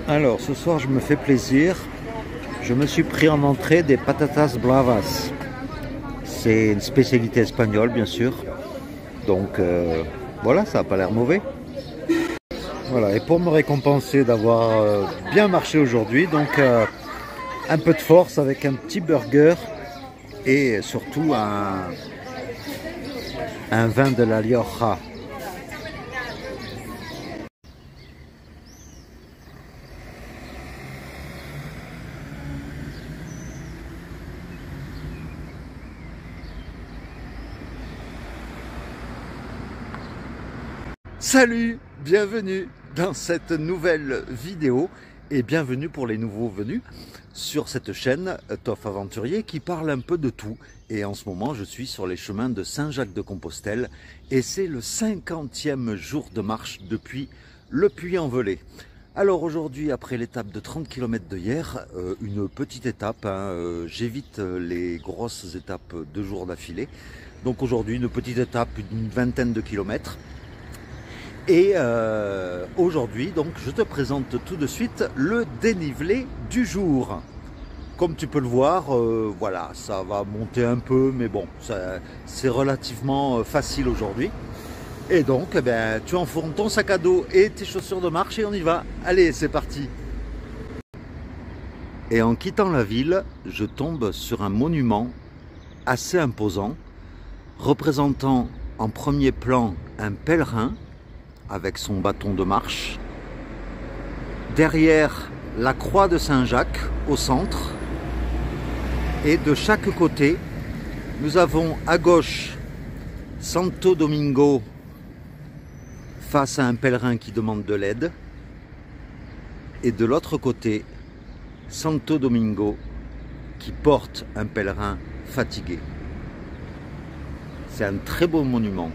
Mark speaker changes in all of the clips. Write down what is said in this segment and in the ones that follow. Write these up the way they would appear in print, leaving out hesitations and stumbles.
Speaker 1: Alors, ce soir, je me fais plaisir. Je me suis pris en entrée des patatas bravas. C'est une spécialité espagnole, bien sûr. Donc, voilà, ça n'a pas l'air mauvais. Voilà, et pour me récompenser d'avoir bien marché aujourd'hui, donc un peu de force avec un petit burger et surtout un vin de la Rioja. Salut, bienvenue dans cette nouvelle vidéo et bienvenue pour les nouveaux venus sur cette chaîne Toff Aventurier qui parle un peu de tout. Et en ce moment, je suis sur les chemins de Saint-Jacques-de-Compostelle et c'est le 50e jour de marche depuis le Puy-en-Velay. Alors aujourd'hui, après l'étape de 30 km de hier, une petite étape, j'évite les grosses étapes 2 jours d'affilée. Donc aujourd'hui, une petite étape d'une vingtaine de kilomètres. Et aujourd'hui, donc, je te présente tout de suite le dénivelé du jour. Comme tu peux le voir, voilà, ça va monter un peu, mais bon, c'est relativement facile aujourd'hui. Et donc, eh ben, tu enfournes ton sac à dos et tes chaussures de marche et on y va. Allez, c'est parti. Et en quittant la ville, je tombe sur un monument assez imposant, représentant en premier plan un pèlerin avec son bâton de marche. Derrière, la croix de Saint-Jacques au centre. Et de chaque côté, nous avons à gauche Santo Domingo face à un pèlerin qui demande de l'aide. Et de l'autre côté, Santo Domingo qui porte un pèlerin fatigué. C'est un très beau monument.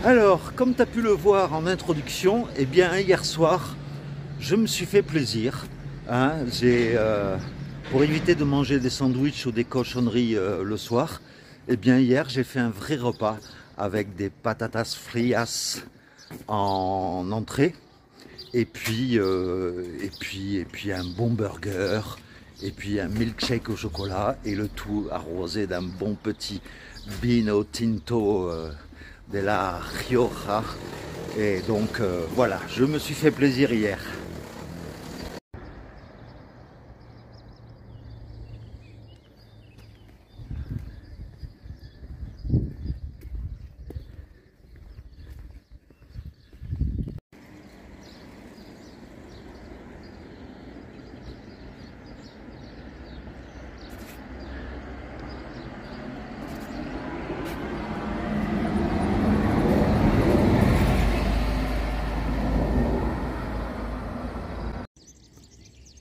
Speaker 1: Alors, comme tu as pu le voir en introduction, eh bien hier soir, je me suis fait plaisir. Pour éviter de manger des sandwichs ou des cochonneries le soir, eh bien hier j'ai fait un vrai repas avec des patatas frias en entrée, et puis un bon burger, et puis un milkshake au chocolat, et le tout arrosé d'un bon petit vino tinto de la Rioja. Et donc voilà, je me suis fait plaisir hier.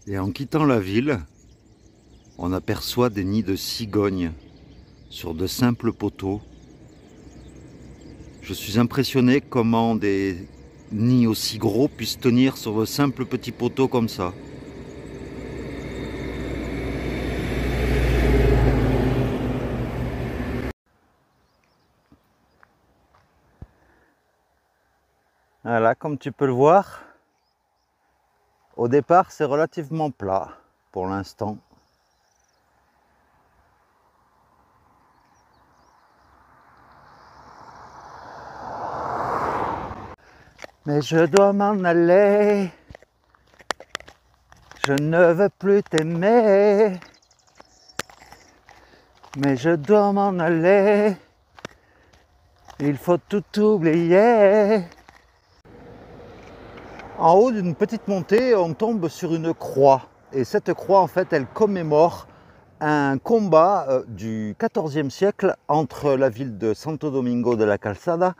Speaker 1: Et en quittant la ville, on aperçoit des nids de cigognes sur de simples poteaux. Je suis impressionné comment des nids aussi gros puissent tenir sur de simples petits poteaux comme ça. Voilà, comme tu peux le voir, au départ c'est relativement plat pour l'instant. Mais je dois m'en aller, je ne veux plus t'aimer. Mais je dois m'en aller, il faut tout oublier. En haut d'une petite montée, on tombe sur une croix. Et cette croix, en fait, elle commémore un combat du XIVe siècle entre la ville de Santo Domingo de la Calzada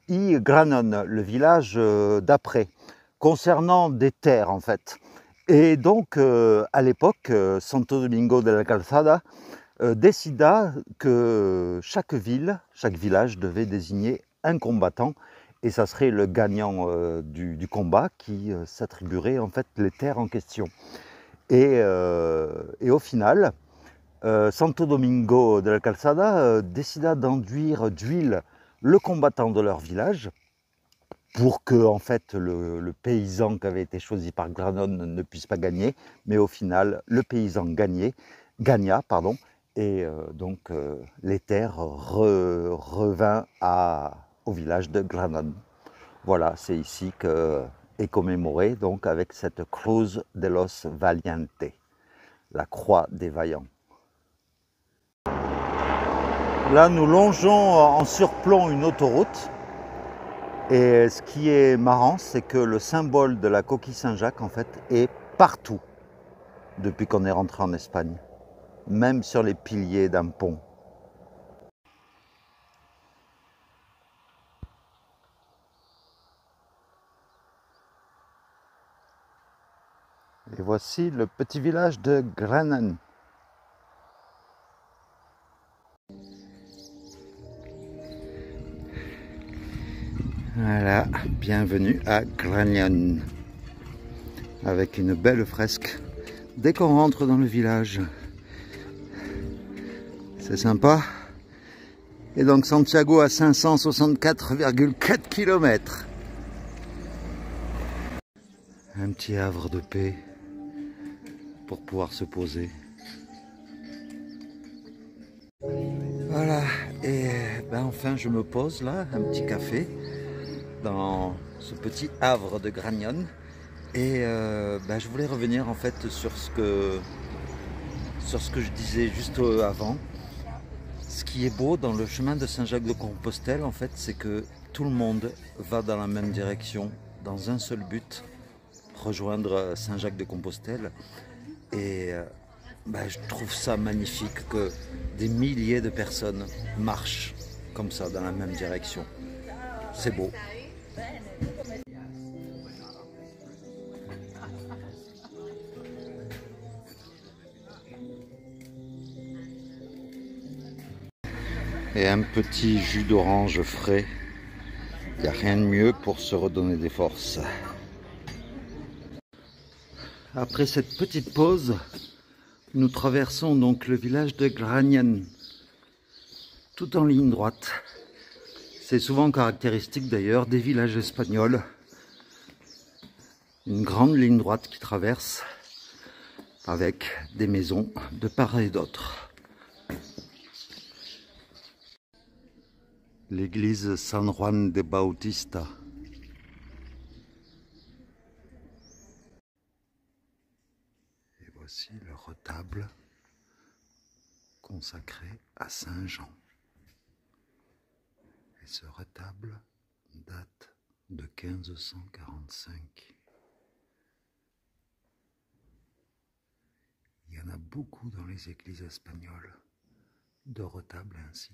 Speaker 1: et Granon, le village d'après, concernant des terres, en fait. Et donc, à l'époque, Santo Domingo de la Calzada décida que chaque ville, chaque village devait désigner un combattant et ça serait le gagnant du combat qui s'attribuerait en fait les terres en question. Et au final, Santo Domingo de la Calzada décida d'enduire d'huile le combattant de leur village pour que en fait le paysan qui avait été choisi par Granon ne puisse pas gagner, mais au final le paysan gagna, pardon, et donc les terres revint au village de Granon. Voilà, c'est ici que est commémoré donc avec cette Cruz de los Valientes, la croix des vaillants. Là, nous longeons en surplomb une autoroute. Et ce qui est marrant, c'est que le symbole de la coquille Saint-Jacques, en fait, est partout depuis qu'on est rentré en Espagne, même sur les piliers d'un pont. Et voici le petit village de Granon. Voilà, bienvenue à Granon, avec une belle fresque dès qu'on rentre dans le village. C'est sympa. Et donc Santiago à 564,4 km. Un petit havre de paix pour pouvoir se poser. Voilà, et ben enfin je me pose là, un petit café, dans ce petit havre de Granon. Et ben, je voulais revenir en fait sur ce que je disais juste avant. Ce qui est beau dans le chemin de Saint-Jacques-de-Compostelle, en fait, c'est que tout le monde va dans la même direction, dans un seul but, rejoindre Saint-Jacques-de-Compostelle. Et ben, je trouve ça magnifique que des milliers de personnes marchent comme ça dans la même direction. C'est beau. Et un petit jus d'orange frais. Il n'y a rien de mieux pour se redonner des forces. Après cette petite pause, nous traversons donc le village de Granon, tout en ligne droite. C'est souvent caractéristique d'ailleurs des villages espagnols. Une grande ligne droite qui traverse avec des maisons de part et d'autre. L'église San Juan de Bautista. Et voici le retable consacré à Saint Jean. Et ce retable date de 1545. Il y en a beaucoup dans les églises espagnoles de retables ainsi.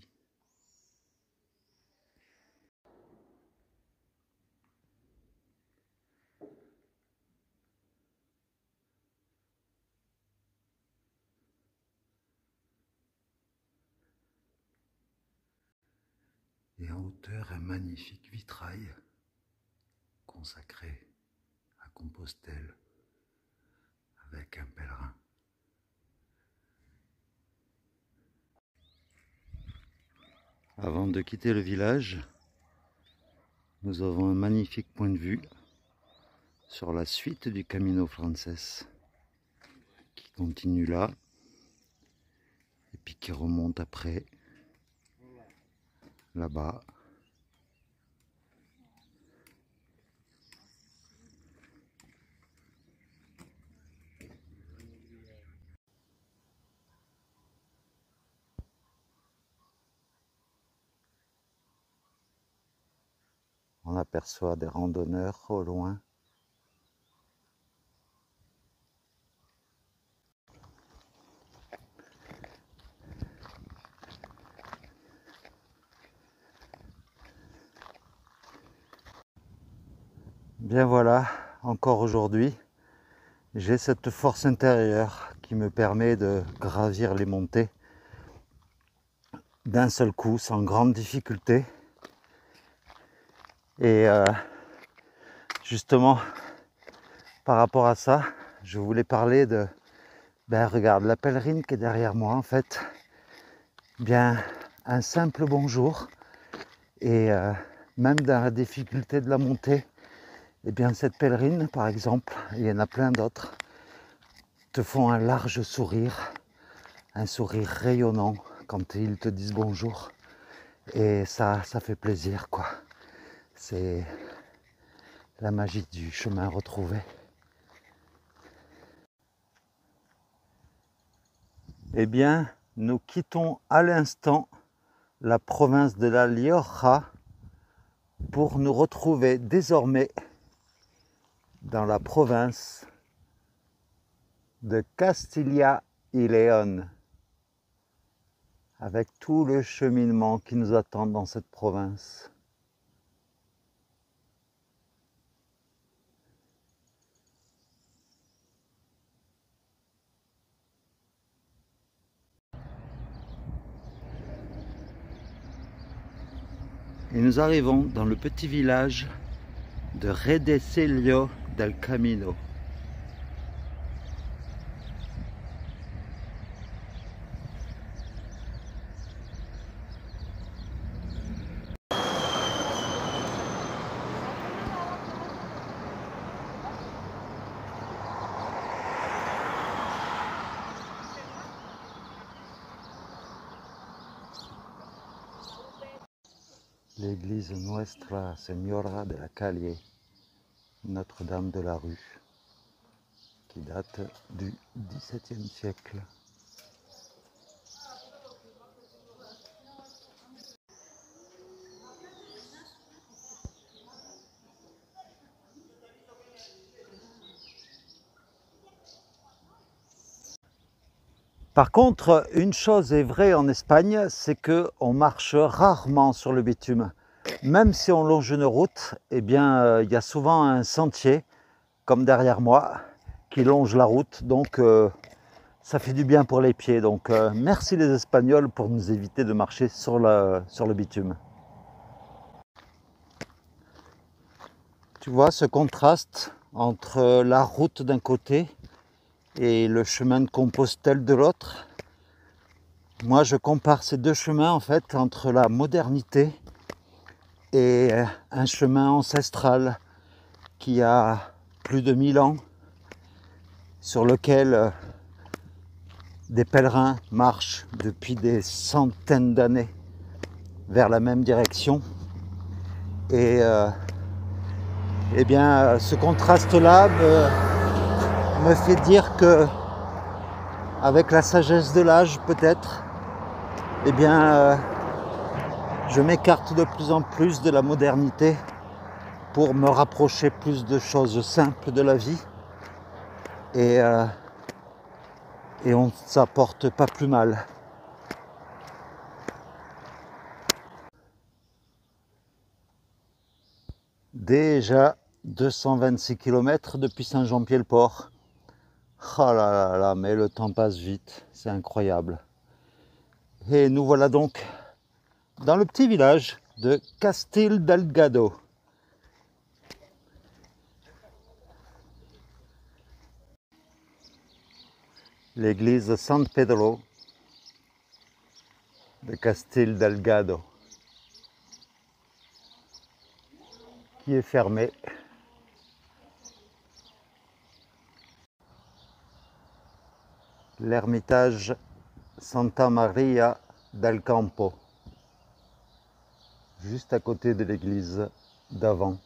Speaker 1: Et en hauteur, un magnifique vitrail consacré à Compostelle avec un pèlerin. Avant de quitter le village, nous avons un magnifique point de vue sur la suite du Camino Frances qui continue là et puis qui remonte après là-bas. On aperçoit des randonneurs au loin. Bien voilà, encore aujourd'hui, j'ai cette force intérieure qui me permet de gravir les montées d'un seul coup, sans grande difficulté. Et justement, par rapport à ça, je voulais parler de, ben regarde, la pèlerine qui est derrière moi en fait, bien un simple bonjour et même dans la difficulté de la montée, eh bien cette pèlerine par exemple, et il y en a plein d'autres, te font un large sourire, un sourire rayonnant quand ils te disent bonjour. Et ça fait plaisir quoi. C'est la magie du chemin retrouvé. Eh bien, nous quittons à l'instant la province de La Rioja pour nous retrouver désormais dans la province de Castilla y León, avec tout le cheminement qui nous attend dans cette province. Et nous arrivons dans le petit village de Redesello del Camino. L'église Nuestra Señora de la Calle, Notre-Dame de la Rue, qui date du XVIIe siècle. Par contre, une chose est vraie en Espagne, c'est qu'on marche rarement sur le bitume. Même si on longe une route, eh bien, il y a souvent un sentier, comme derrière moi, qui longe la route. Donc, ça fait du bien pour les pieds. Donc, merci les Espagnols pour nous éviter de marcher sur le bitume. Tu vois ce contraste entre la route d'un côté et le chemin de Compostelle de l'autre. Moi, je compare ces deux chemins en fait entre la modernité et un chemin ancestral qui a plus de 1000 ans, sur lequel des pèlerins marchent depuis des centaines d'années vers la même direction. Et eh bien, ce contraste-là me fait dire que, avec la sagesse de l'âge peut-être, eh bien, je m'écarte de plus en plus de la modernité pour me rapprocher plus de choses simples de la vie. Et on ne s'apporte pas plus mal. Déjà 226 km depuis Saint-Jean-Pied-le-Port. Oh là là là, mais le temps passe vite, c'est incroyable. Et nous voilà donc dans le petit village de Castil Delgado. L'église San Pedro de Castil Delgado, qui est fermée. L'ermitage Santa Maria del Campo, juste à côté de l'église d'avant.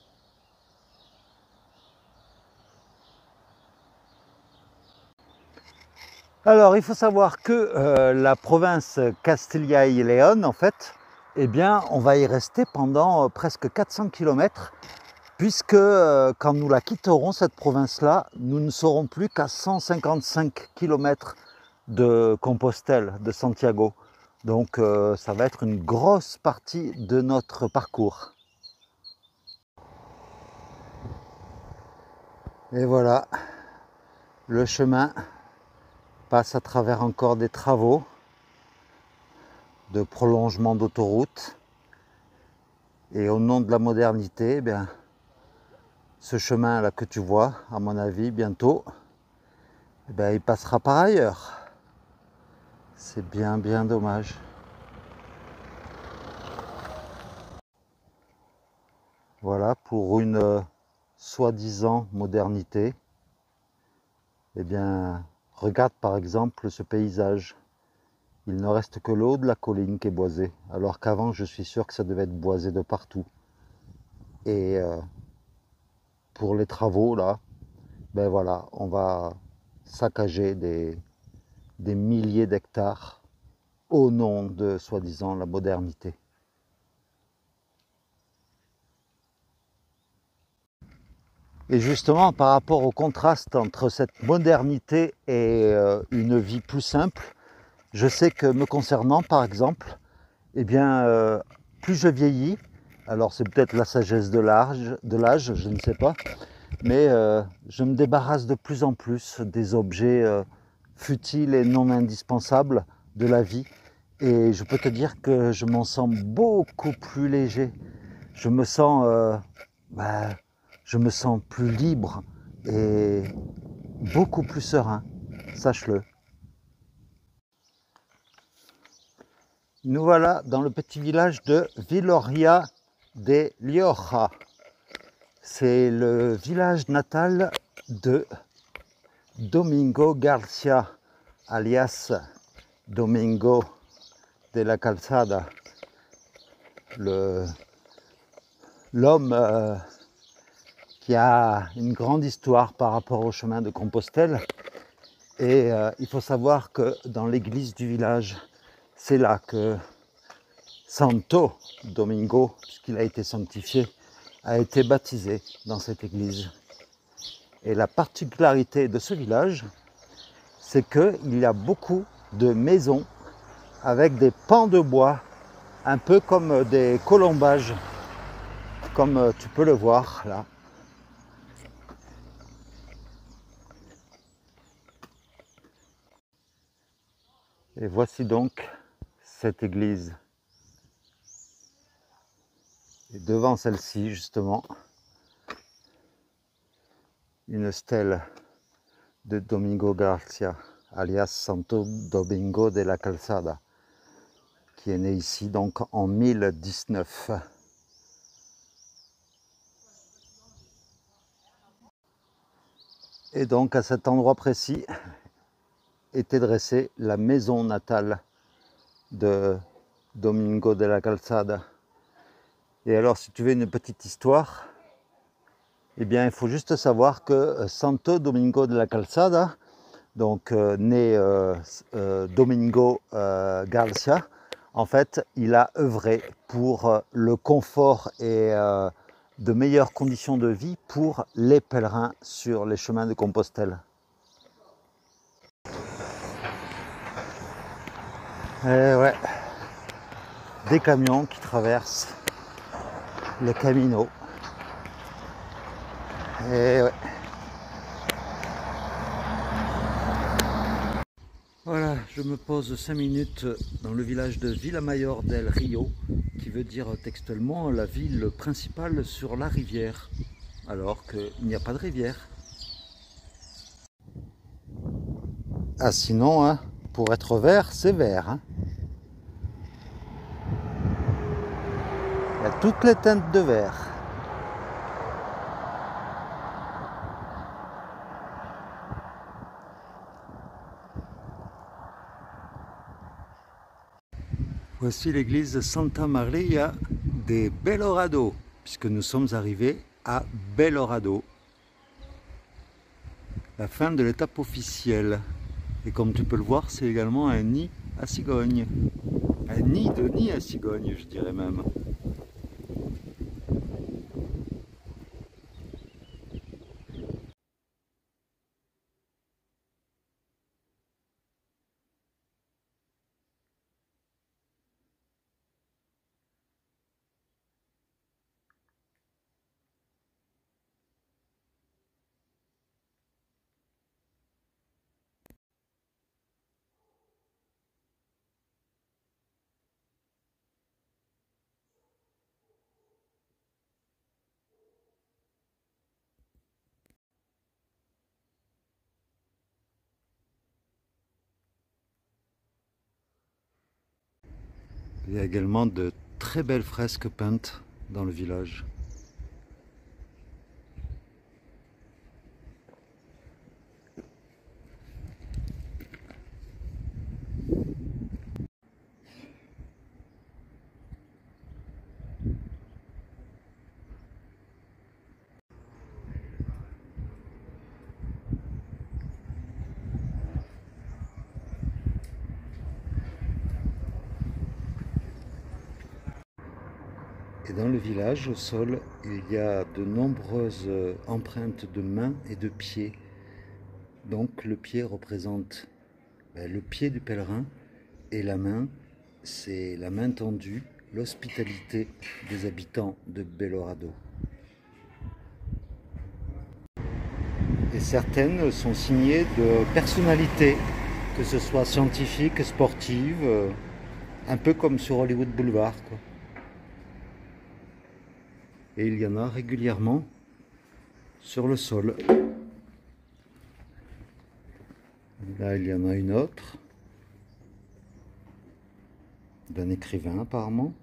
Speaker 1: Alors, il faut savoir que la province Castilla y León, en fait, eh bien, on va y rester pendant presque 400 km, puisque quand nous la quitterons, cette province-là, nous ne serons plus qu'à 155 km de Compostelle, de Santiago. Donc, ça va être une grosse partie de notre parcours. Et voilà, le chemin passe à travers encore des travaux de prolongement d'autoroute. Et au nom de la modernité, eh bien, ce chemin là que tu vois, à mon avis, bientôt, eh bien, il passera par ailleurs. C'est bien dommage. Voilà, pour une soi-disant modernité. Eh bien, regarde par exemple ce paysage. Il ne reste que le haut de la colline qui est boisé, alors qu'avant je suis sûr que ça devait être boisé de partout. Et pour les travaux là, ben voilà, on va saccager des milliers d'hectares au nom de soi-disant la modernité. Et justement, par rapport au contraste entre cette modernité et une vie plus simple, je sais que me concernant, par exemple, eh bien, plus je vieillis, alors c'est peut-être la sagesse de l'âge, je ne sais pas, mais je me débarrasse de plus en plus des objets futiles et non indispensables de la vie. Et je peux te dire que je m'en sens beaucoup plus léger. Je me sens, je me sens plus libre et beaucoup plus serein, sache-le. Nous voilà dans le petit village de Viloria de Rioja. C'est le village natal de Domingo Garcia, alias Domingo de la Calzada, l'homme qui a une grande histoire par rapport au chemin de Compostelle. Et il faut savoir que dans l'église du village, c'est là que Santo Domingo, puisqu'il a été sanctifié, a été baptisé dans cette église. Et la particularité de ce village, c'est qu'il y a beaucoup de maisons avec des pans de bois, un peu comme des colombages, comme tu peux le voir là. Et voici donc cette église. Et devant celle-ci, justement, une stèle de Domingo Garcia, alias Santo Domingo de la Calzada, qui est né ici donc en 1019. Et donc à cet endroit précis était dressée la maison natale de Domingo de la Calzada. Et alors si tu veux une petite histoire, eh bien il faut juste savoir que Santo Domingo de la Calzada, donc né Domingo Garcia, en fait il a œuvré pour le confort et de meilleures conditions de vie pour les pèlerins sur les chemins de Compostelle. Et ouais, des camions qui traversent le Camino. Et ouais. Voilà, je me pose 5 minutes dans le village de Villamayor del Rio, qui veut dire textuellement la ville principale sur la rivière, alors qu'il n'y a pas de rivière. Ah sinon, hein, pour être vert, c'est vert. Hein. Il y a toutes les teintes de vert. Voici l'église Santa Maria de Belorado, puisque nous sommes arrivés à Belorado. La fin de l'étape officielle. Et comme tu peux le voir, c'est également un nid à cigogne. Un nid à cigogne, je dirais même. Il y a également de très belles fresques peintes dans le village. dans le village, au sol, il y a de nombreuses empreintes de mains et de pieds. Donc le pied représente le pied du pèlerin et la main, c'est la main tendue, l'hospitalité des habitants de Belorado. Et certaines sont signées de personnalités, que ce soit scientifiques, sportives, un peu comme sur Hollywood Boulevard, quoi. Et il y en a régulièrement sur le sol. Là, il y en a une autre, d'un écrivain apparemment.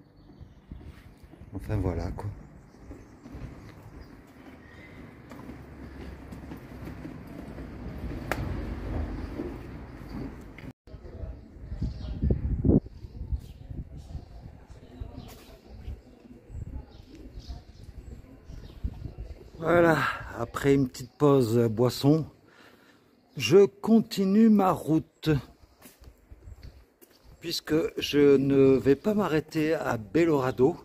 Speaker 1: Enfin voilà quoi. Voilà, après une petite pause boisson, je continue ma route. Puisque je ne vais pas m'arrêter à Belorado.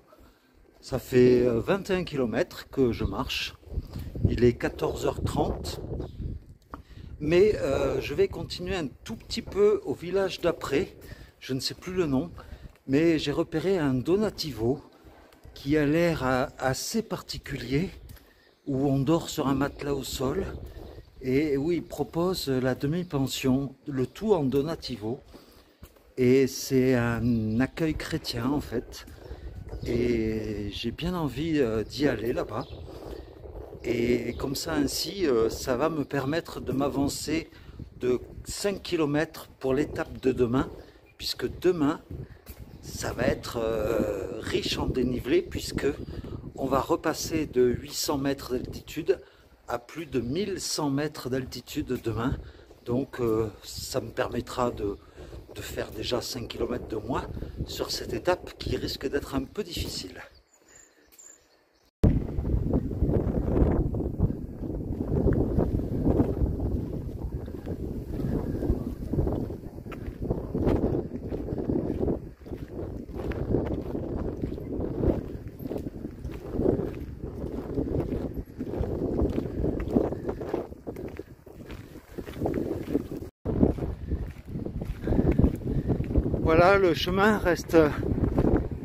Speaker 1: Ça fait 21 km que je marche. Il est 14h30. Mais je vais continuer un tout petit peu au village d'après. Je ne sais plus le nom. Mais j'ai repéré un donativo qui a l'air assez particulier, où on dort sur un matelas au sol. Et où il propose la demi-pension, le tout en donativo. Et c'est un accueil chrétien en fait. Et j'ai bien envie d'y aller là-bas. Et comme ça ainsi, ça va me permettre de m'avancer de 5 km pour l'étape de demain. Puisque demain, ça va être riche en dénivelé, puisque on va repasser de 800 mètres d'altitude à plus de 1100 mètres d'altitude demain. Donc ça me permettra de faire déjà 5 km de moins sur cette étape qui risque d'être un peu difficile. Voilà, le chemin reste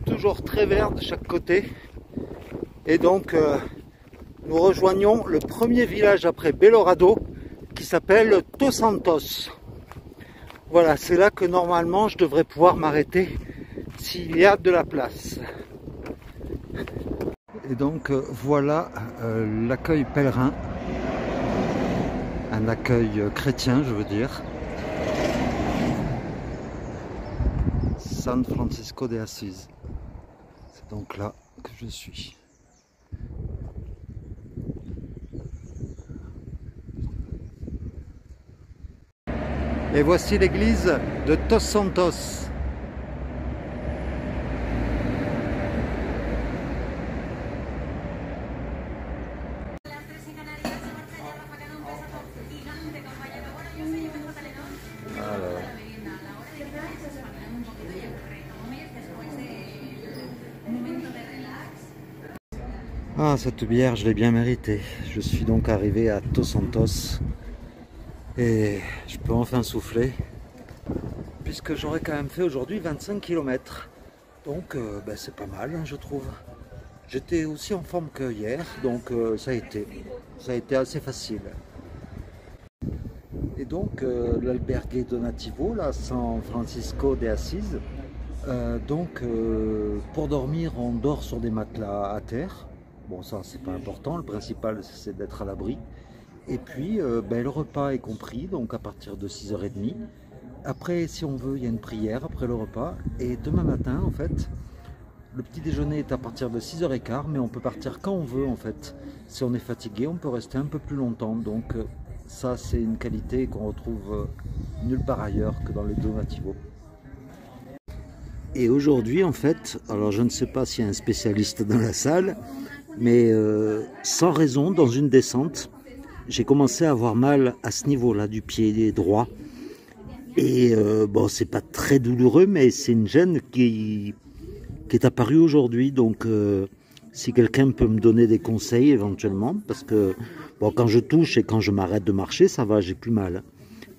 Speaker 1: toujours très vert de chaque côté. Et donc, nous rejoignons le premier village après Belorado qui s'appelle Tosantos. Voilà, c'est là que normalement je devrais pouvoir m'arrêter s'il y a de la place. Et donc, voilà l'accueil pèlerin. Un accueil chrétien, je veux dire. San Francisco de Assis. C'est donc là que je suis. Et voici l'église de Tosantos. Ah, cette bière, je l'ai bien méritée. Je suis donc arrivé à Tosantos et je peux enfin souffler puisque j'aurais quand même fait aujourd'hui 25 km. Donc c'est pas mal, hein, je trouve. J'étais aussi en forme que hier, donc ça a été assez facile. Et donc l'albergue Donativo, là, San Francisco de Assis, pour dormir, on dort sur des matelas à terre. Bon, ça c'est pas important, le principal c'est d'être à l'abri. Et puis le repas est compris, donc à partir de 6h30. Après, si on veut, il y a une prière après le repas. Et demain matin, en fait, le petit déjeuner est à partir de 6h15, mais on peut partir quand on veut en fait. Si on est fatigué, on peut rester un peu plus longtemps. Donc ça c'est une qualité qu'on retrouve nulle part ailleurs que dans les Donativo. Et aujourd'hui en fait, alors je ne sais pas s'il y a un spécialiste dans la salle, mais sans raison, dans une descente, j'ai commencé à avoir mal à ce niveau-là du pied droit. Et bon, c'est pas très douloureux, mais c'est une gêne qui est apparue aujourd'hui. Donc Si quelqu'un peut me donner des conseils éventuellement, parce que bon, quand je touche et quand je m'arrête de marcher, ça va, j'ai plus mal.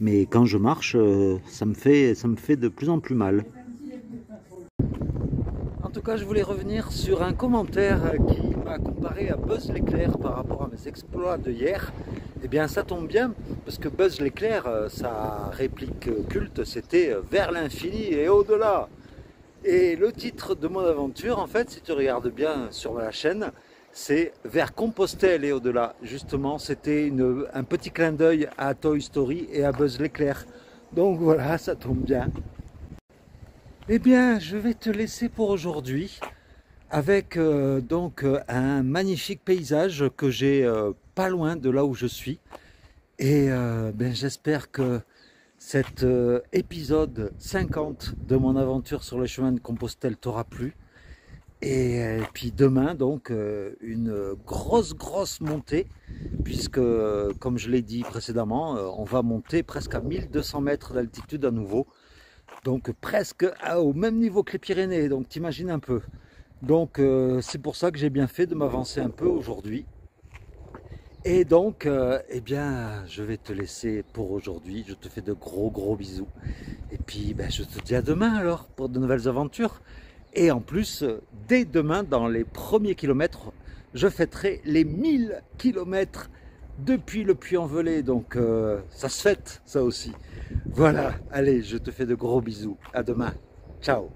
Speaker 1: Mais quand je marche, ça me fait de plus en plus mal. En tout cas, je voulais revenir sur un commentaire qui m'a comparé à Buzz l'éclair par rapport à mes exploits de hier. Eh bien, ça tombe bien, parce que Buzz l'éclair, sa réplique culte, c'était « Vers l'infini et au-delà ». Et le titre de mon aventure, en fait, si tu regardes bien sur la chaîne, c'est « Vers Compostelle et au-delà ». Justement, c'était un petit clin d'œil à Toy Story et à Buzz l'éclair. Donc voilà, ça tombe bien. Eh bien, je vais te laisser pour aujourd'hui avec un magnifique paysage que j'ai pas loin de là où je suis. Et j'espère que cet épisode 50 de mon aventure sur le chemin de Compostelle t'aura plu. Et puis demain, donc, une grosse montée, puisque, comme je l'ai dit précédemment, on va monter presque à 1200 mètres d'altitude à nouveau. Donc presque au même niveau que les Pyrénées, donc t'imagines un peu. Donc c'est pour ça que j'ai bien fait de m'avancer un peu aujourd'hui. Et donc, eh bien, je vais te laisser pour aujourd'hui. Je te fais de gros bisous. Et puis, je te dis à demain alors, pour de nouvelles aventures. Et en plus, dès demain, dans les premiers kilomètres, je fêterai les 1000 kilomètres depuis le Puy-en-Velay. Donc, ça se fête, ça aussi. Voilà, allez, je te fais de gros bisous. À demain. Ciao.